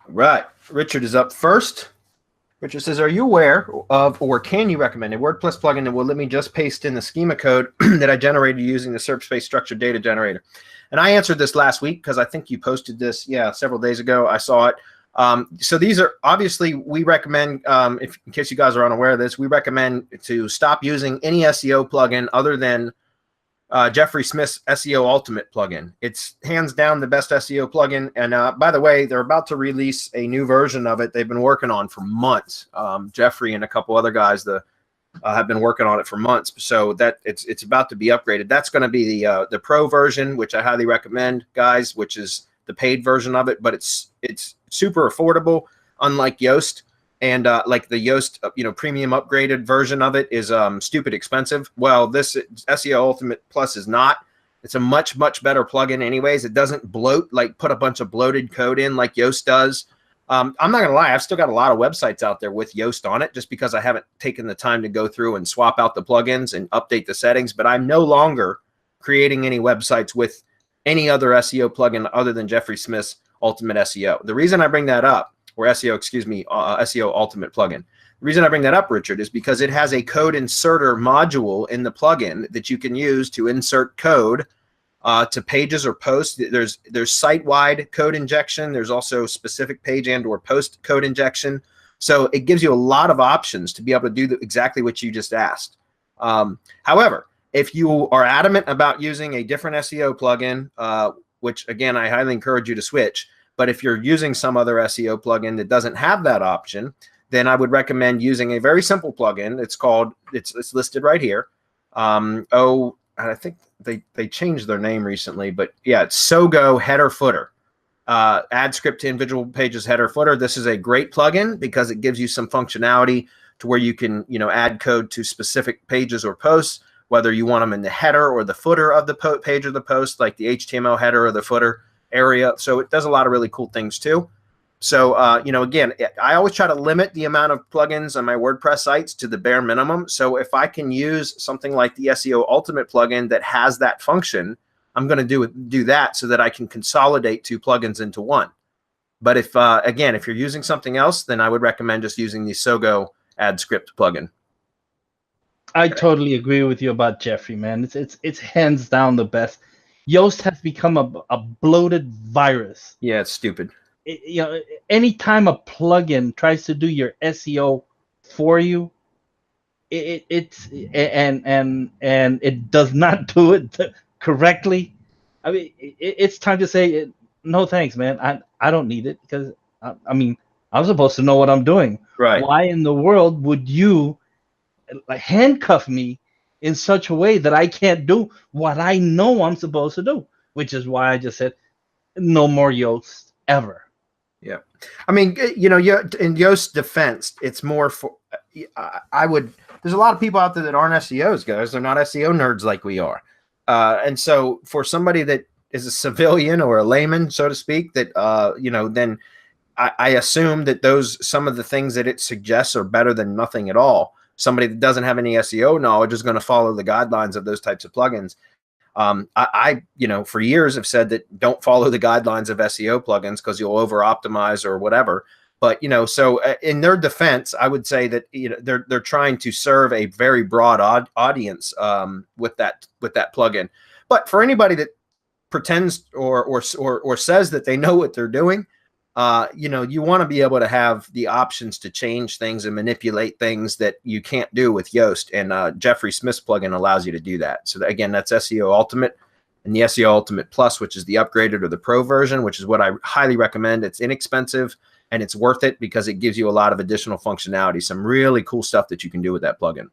Right. Richard is up first. Richard says, are you aware of, or can you recommend a WordPress plugin that will let me just paste in the schema code that I generated using the SerpSpace Structured Data Generator? And I answered this last week because I think you posted this, several days ago. I saw it. So these are obviously, we recommend, if in case you guys are unaware of this, we recommend to stop using any SEO plugin other than Jeffrey Smith's SEO Ultimate plugin. It's hands down the best SEO plugin. And by the way, they're about to release a new version of it. They've been working on for months. Jeffrey and a couple other guys have been working on it for months. So that it's about to be upgraded. That's going to be the pro version, which I highly recommend, guys, which is the paid version of it. But it's super affordable, unlike Yoast. And like the Yoast, premium upgraded version of it is stupid expensive. Well, this SEO Ultimate Plus is not. It's a much, much better plugin anyways. It doesn't bloat, like put a bunch of bloated code in like Yoast does. I'm not going to lie. I've still got a lot of websites out there with Yoast on it just because I haven't taken the time to go through and swap out the plugins and update the settings. But I'm no longer creating any websites with any other SEO plugin other than Jeffrey Smith's Ultimate SEO. The reason I bring that up, or SEO, SEO Ultimate plugin. The reason I bring that up, Richard, is because it has a code inserter module in the plugin that you can use to insert code to pages or posts. There's site-wide code injection. There's also specific page and or post code injection. So it gives you a lot of options to be able to do exactly what you just asked. However, if you are adamant about using a different SEO plugin, which again, I highly encourage you to switch, but if you're using some other SEO plugin that doesn't have that option, then I would recommend using a very simple plugin. It's listed right here. I think they changed their name recently, but yeah, it's Sogo Header Footer. Add script to individual pages header footer. This is a great plugin because it gives you some functionality to where you can add code to specific pages or posts, whether you want them in the header or the footer of the page or the post, like the HTML header or the footer area. So it does a lot of really cool things too. So, again, I always try to limit the amount of plugins on my WordPress sites to the bare minimum. So if I can use something like the SEO Ultimate plugin that has that function, I'm going to do that so that I can consolidate two plugins into one. But if, again, if you're using something else, then I would recommend just using the Sogo Add Script plugin. I totally agree with you about Jeffrey, man. It's hands down the best. Yoast has become a bloated virus. Yeah, it's stupid. Anytime a plugin tries to do your SEO for you, it does not do it correctly. I mean, it's time to say no, thanks, man. I don't need it because I'm supposed to know what I'm doing. Right? Why in the world would you handcuff me in such a way that I can't do what I know I'm supposed to do? Which is why I just said no more Yoast ever. Yeah, I mean, in Yoast's defense, it's more for there's a lot of people out there that aren't SEOs, guys. They're not SEO nerds like we are, and so for somebody that is a civilian or a layman, so to speak, that then I assume that some of the things that it suggests are better than nothing at all. Somebody that doesn't have any SEO knowledge is going to follow the guidelines of those types of plugins. I for years have said that don't follow the guidelines of SEO plugins because you'll over optimize or whatever. But, so in their defense, I would say that, they're trying to serve a very broad audience with that plugin. But for anybody that pretends or says that they know what they're doing, you want to be able to have the options to change things and manipulate things that you can't do with Yoast. And Jeffrey Smith's plugin allows you to do that. So again, that's SEO Ultimate and the SEO Ultimate Plus, which is the upgraded or the pro version, which is what I highly recommend. It's inexpensive and it's worth it because it gives you a lot of additional functionality, some really cool stuff that you can do with that plugin.